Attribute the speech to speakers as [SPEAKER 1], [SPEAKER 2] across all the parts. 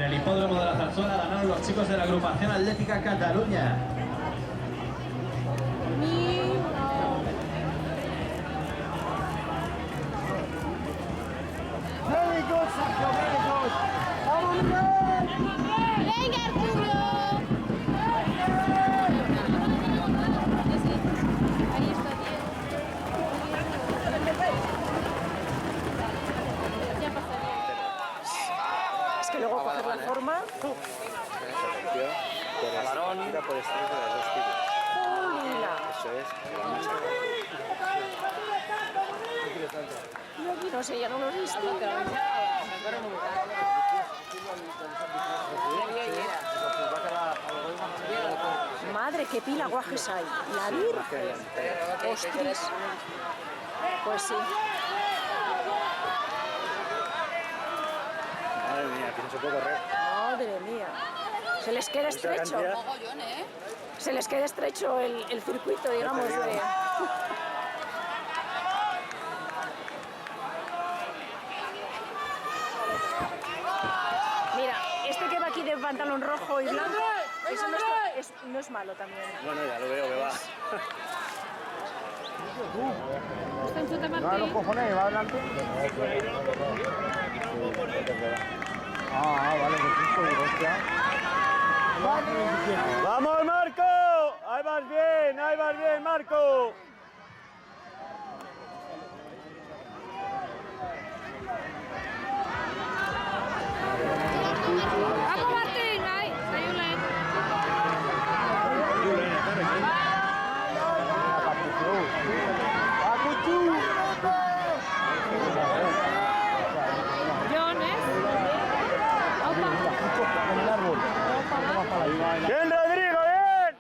[SPEAKER 1] el hipódromo de la Zarzuela ganaron los chicos de la agrupación Atlética Cataluña.
[SPEAKER 2] Very good, Sergio, very good. ¡Vamos, Miguel!
[SPEAKER 3] ¡Venga, Arturo! Ahí está Diego. Ya pasaría.
[SPEAKER 4] Es que luego coger la forma.
[SPEAKER 5] El varón tira por estrés de las dos tiras. Eso es, la mucha.
[SPEAKER 4] No sé, ya no lo he visto. Madre, qué pila guajes hay. La Virgen. Ostras. Pues sí.
[SPEAKER 5] Madre mía, aquí no se puede correr.
[SPEAKER 4] Madre mía. Se les queda estrecho. Se les queda estrecho el circuito, digamos. Mira, este que va aquí de pantalón rojo y blanco, eso no es malo también.
[SPEAKER 5] Bueno, ya lo veo que va.
[SPEAKER 3] Está en Santa Martín.
[SPEAKER 2] No, los cojones, va adelante. Vale, que justo, hostia.
[SPEAKER 5] ¡Vamos, Marco! Ahí vas bien, Marco.
[SPEAKER 3] ¡Vamos, Martín! ¡Ay! ¡Hay un len! Jones.
[SPEAKER 5] ¡Bien, Rodrigo, bien!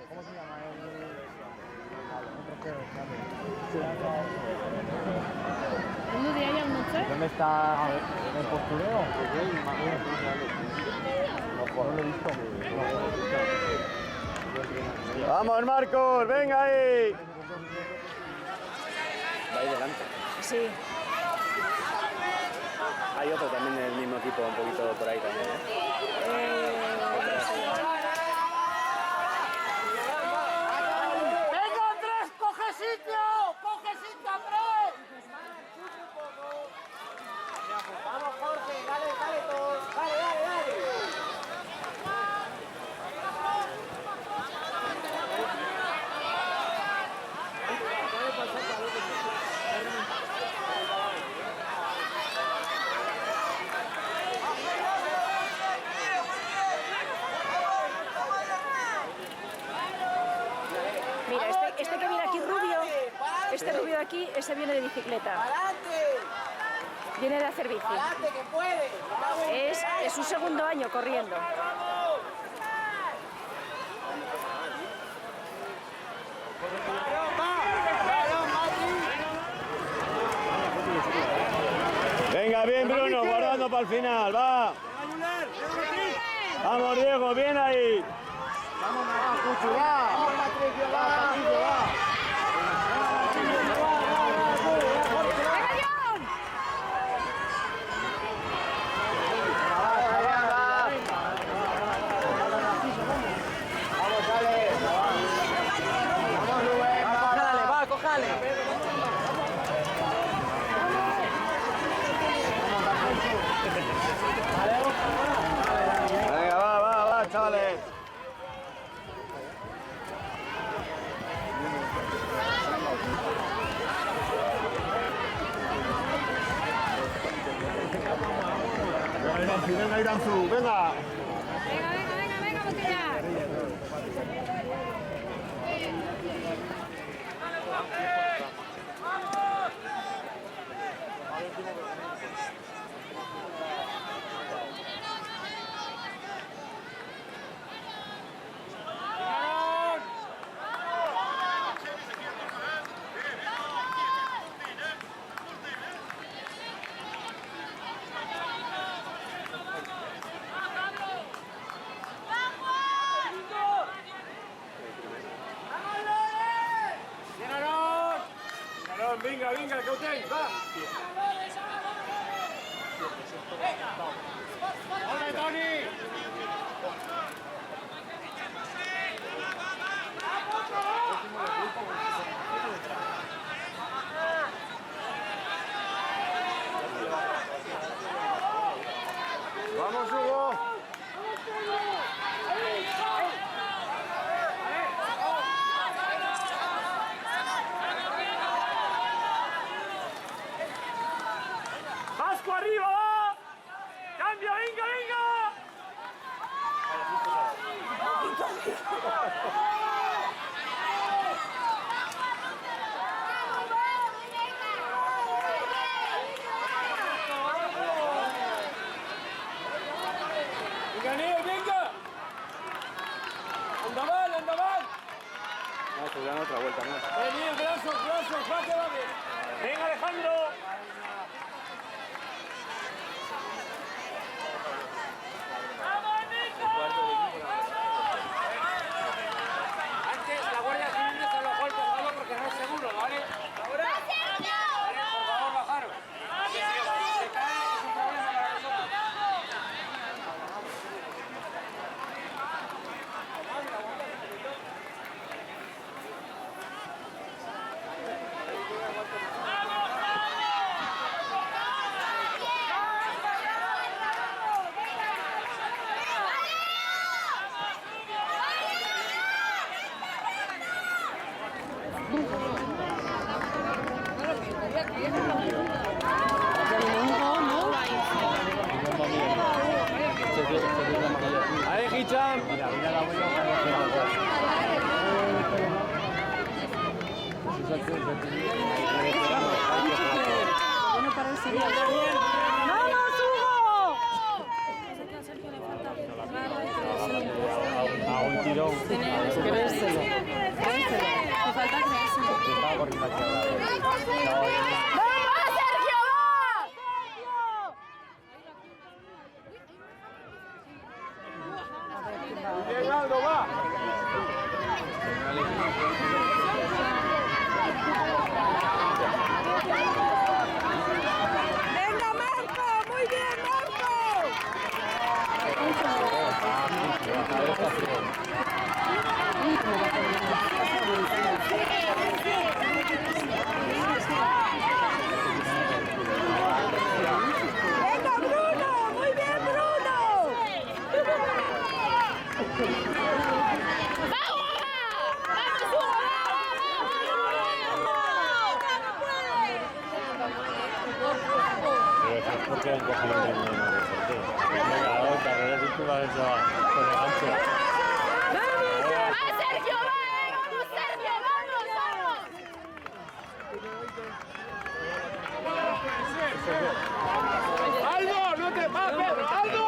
[SPEAKER 2] ¿Cómo se llama?
[SPEAKER 3] ¿Dónde de ahí al noche?
[SPEAKER 2] ¿Dónde está el postureo? No lo he visto.
[SPEAKER 5] ¡Vamos, Marcos! ¡Venga ahí! Va ahí delante.
[SPEAKER 4] Sí.
[SPEAKER 5] Hay otro también del mismo equipo, un poquito por ahí también.
[SPEAKER 2] ¡Venga, Andrés! ¡Coge sitio! ¡Coge sitio, Andrés! Vamos, Jorge, dale todos. Dale.
[SPEAKER 4] Mira, este que viene aquí rubio, este rubio de aquí, ese viene de bicicleta. Viene de hacer bici. Es su segundo año corriendo.
[SPEAKER 5] Venga, bien, Bruno, guardando para el final, va. Vamos, Diego, bien ahí.
[SPEAKER 2] Vamos, Cuchu, va. Vamos, Patricio, va. Vamos, dale. Vamos, Rubén. Va, cójale.
[SPEAKER 5] Venga, va, chavales.
[SPEAKER 2] Venga, Iranzu, venga.
[SPEAKER 3] Venga, botella.
[SPEAKER 2] ¡Ole, Toni! ¡Vamos, Hugo! ¡Vasco arriba, va! ¡Cambio, venga, venga! ¡Venga, Neo, venga! ¡Andaval, andaval!
[SPEAKER 5] No, se dan otra vuelta, mira.
[SPEAKER 2] Vení, brazos, brazos, va que va bien. ¡Venga, Alejandro! Antes la Guardia Civil no se lo fue colgado porque no es seguro, ¿vale? ¿Ahora? Vale, por favor, bajaros. Si se cae es un problema para nosotros.
[SPEAKER 5] ¡Ahí, Hicham! Mira, mira la abuela.
[SPEAKER 4] Bueno, para el siguiente. ¡Vamos, Hugo!
[SPEAKER 5] A un tirón.
[SPEAKER 4] Creérselo. Me falta creérselo. ¡Vamos, Sergio, va!
[SPEAKER 2] ¡Bien, Aldo, va!
[SPEAKER 4] ¡Venga, Marco! ¡Muy bien, Marco! ¡Venga, Bruno! ¡Muy bien, Bruno!
[SPEAKER 5] Porque han cogido el ritmo de sorteo. Venga, la carrera si tú vas a echar con el gancho.
[SPEAKER 3] ¡Va, Sergio! ¡Va! ¡Vamos, Sergio! ¡Vamos, vamos!
[SPEAKER 2] ¡Aldo! ¡No te vas, Pedro! ¡Aldo!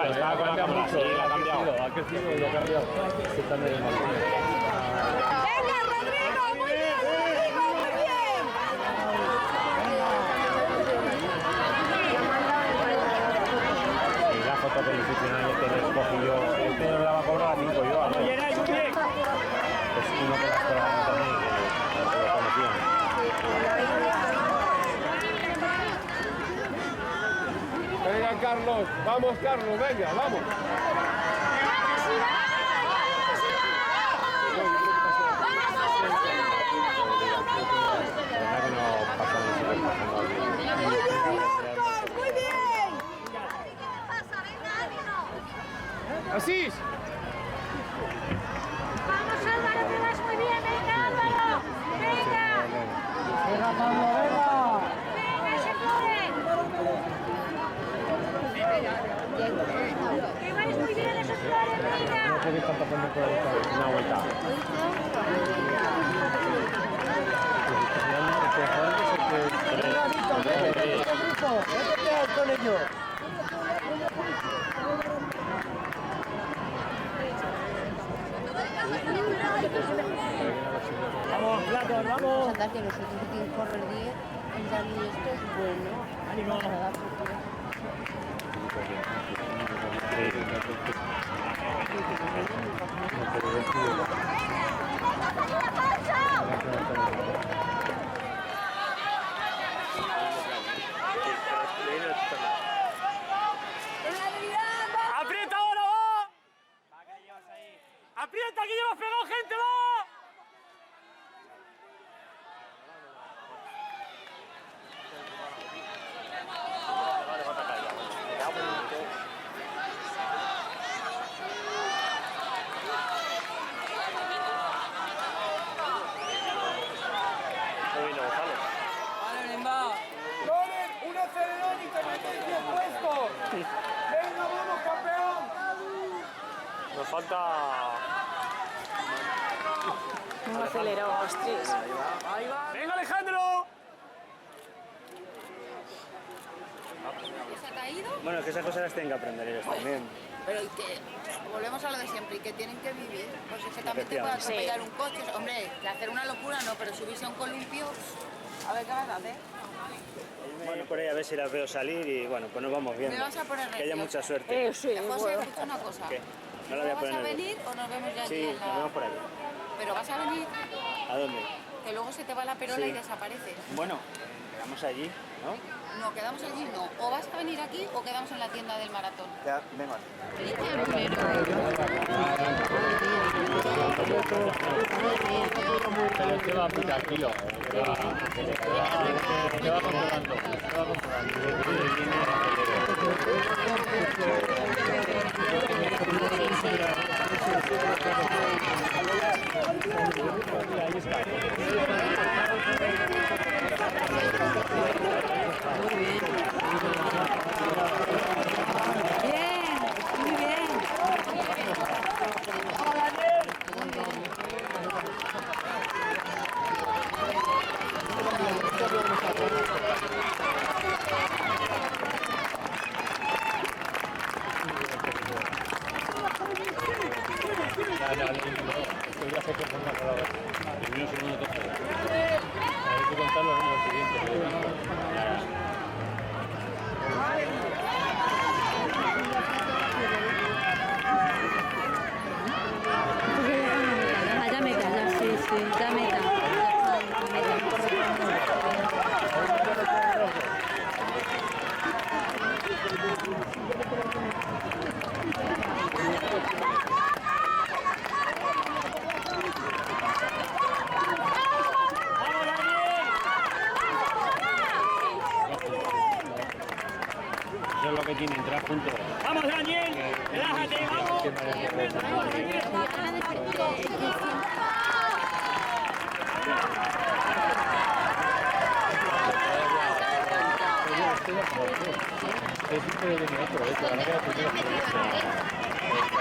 [SPEAKER 5] Estaba con la cámara, sí, la ha cambiado. Ha crecido y lo ha cambiado. Se está en el balcón.
[SPEAKER 4] ¡Venga, Rodrigo! ¡Muy bien, Rodrigo! ¡Muy bien!
[SPEAKER 5] Y la foto que le hiciste una vez que le escogí yo. Este no la va a cobrar a 5 yo.
[SPEAKER 2] ¡Muy bien, ahí, muy bien!
[SPEAKER 5] Es uno que las cobran también, que lo conocían.
[SPEAKER 2] Venga,
[SPEAKER 6] Venga, Carlos. Vamos, Carlos, venga, vamos.
[SPEAKER 3] ¡Muy bien!
[SPEAKER 6] Asís.
[SPEAKER 3] ¡Vamos, Álvaro, que vas muy bien! ¡Venga, Álvaro! ¡Venga!
[SPEAKER 2] ¡Venga, Pablo, venga!
[SPEAKER 3] ¡Venga, ese joven! ¡Que vais muy bien, esos flores! ¡Venga!
[SPEAKER 5] Una vuelta.
[SPEAKER 2] Venga, Víctor, vete con ellos. Vamos, Platos, vamos.
[SPEAKER 7] Que los otros que tienen que correr 10, el Dani esto es bueno. Ánimo.
[SPEAKER 2] ¡Aprieta ahora, va! ¡Aprieta, que llevas pegado gente, va!
[SPEAKER 6] Loren, un acelerón y te metes 10 puestos. Venga, vamos, campeón.
[SPEAKER 5] Nos falta.
[SPEAKER 4] No aceleró, ostras.
[SPEAKER 2] ¡Venga, Alejandro!
[SPEAKER 7] ¿Se ha caído?
[SPEAKER 8] Bueno, es que esas cosas las tienen que aprender ellos también.
[SPEAKER 7] Pero y que volvemos a lo de siempre y que tienen que vivir. Pues es que también te puede atropellar un coche. Hombre, que hacer una locura no, pero subirse a un columpio, a ver qué vas a hacer.
[SPEAKER 8] Bueno, por ahí a ver si las veo salir y bueno, pues nos vamos viendo.
[SPEAKER 7] Me vas a poner
[SPEAKER 8] Que haya
[SPEAKER 7] nerviosa.
[SPEAKER 8] mucha suerte.
[SPEAKER 4] Sí,
[SPEAKER 7] José,
[SPEAKER 4] bueno.
[SPEAKER 7] escucha una cosa.
[SPEAKER 8] ¿Qué? No la voy a
[SPEAKER 7] ¿Vas
[SPEAKER 8] poner
[SPEAKER 7] a
[SPEAKER 8] nerviosa.
[SPEAKER 7] venir o nos vemos ya allí
[SPEAKER 8] Sí,
[SPEAKER 7] en la...
[SPEAKER 8] nos vemos por ahí.
[SPEAKER 7] Pero vas a venir,
[SPEAKER 8] ¿A dónde?
[SPEAKER 7] que luego se te va la perola
[SPEAKER 8] Sí.
[SPEAKER 7] y desapareces.
[SPEAKER 8] Bueno, quedamos allí, ¿no?
[SPEAKER 7] No, quedamos allí, no. O vas a venir aquí o quedamos en la tienda del maratón.
[SPEAKER 8] Ya, venga.
[SPEAKER 5] Pero este va muy tranquilo. Este va controlando. Ahí está.
[SPEAKER 7] Ya meta, ya, sí, ya meta.
[SPEAKER 5] Eso es lo que tiene, entrar juntos.
[SPEAKER 2] ¡Vamos, Daniel! ¡Relájate, vamos!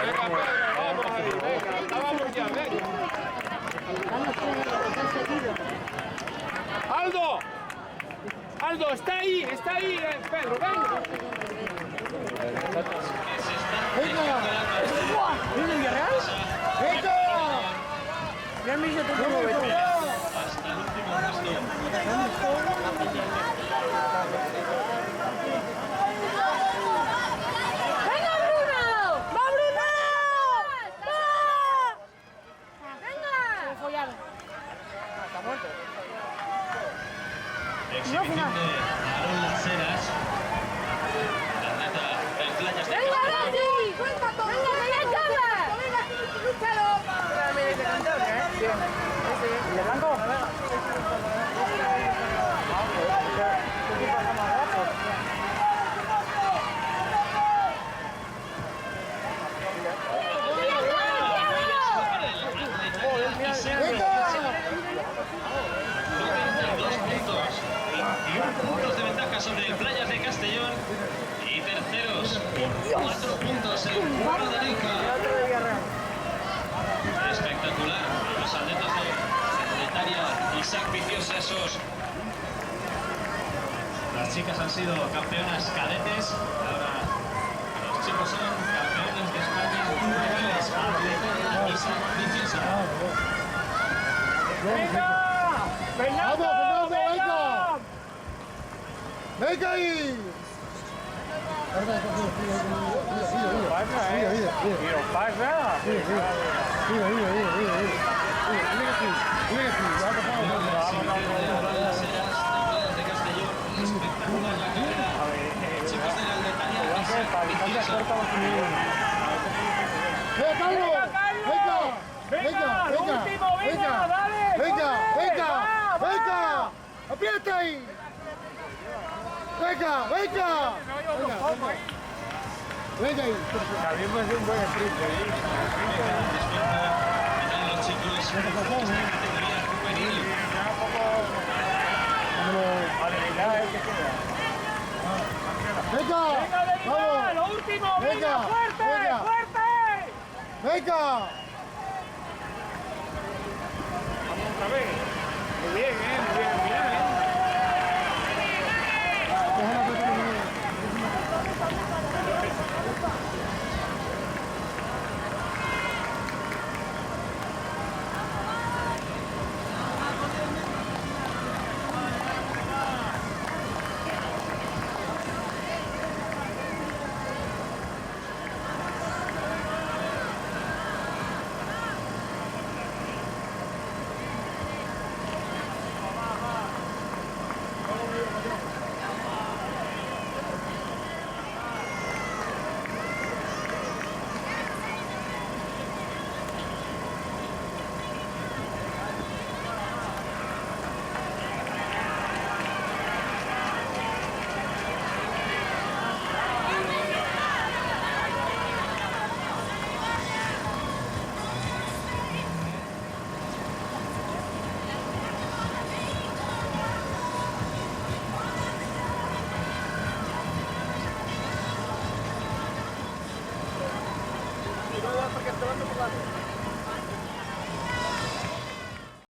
[SPEAKER 6] Vamos ahí, venga, acabamos ya, venga. Aldo, Aldo, está ahí, Pedro, venga.
[SPEAKER 2] ¿Viene el Villarreal?
[SPEAKER 6] ¡Venga!
[SPEAKER 2] Ya me hizo todo el Beto.
[SPEAKER 3] ¡Venga, Bruno! ¡Va, Bruno! ¡Va! ¡Venga!
[SPEAKER 4] Follaron.
[SPEAKER 1] Exhibición de Aaron Lanceras. El atleta es el cuadro de Leica. Espectacular. Los atletas de Tania, Isaac Viciosa, esos. Las chicas han sido campeonas cadetes. Ahora los chicos son campeones de España juveniles. Atleta Isaac Viciosa.
[SPEAKER 6] ¡Venga! ¡Fernando! ¡Vamos, Fernando! ¡Venga! ¡Venga ahí! ¡Aprieta ahí! ¡Venga, venga! ¡Venga ahí!
[SPEAKER 2] También puede ser un buen sprint.
[SPEAKER 1] Los chicos de categoría juvenil.
[SPEAKER 6] ¡Venga! ¡Vamos!
[SPEAKER 2] ¡Lo último!
[SPEAKER 6] ¡Venga!
[SPEAKER 2] ¡Fuerte!
[SPEAKER 6] ¡Venga!
[SPEAKER 2] ¡Fuerte!
[SPEAKER 6] ¡Venga!
[SPEAKER 2] Vamos otra vez. Muy bien, muy bien al final,
[SPEAKER 6] Porque te van a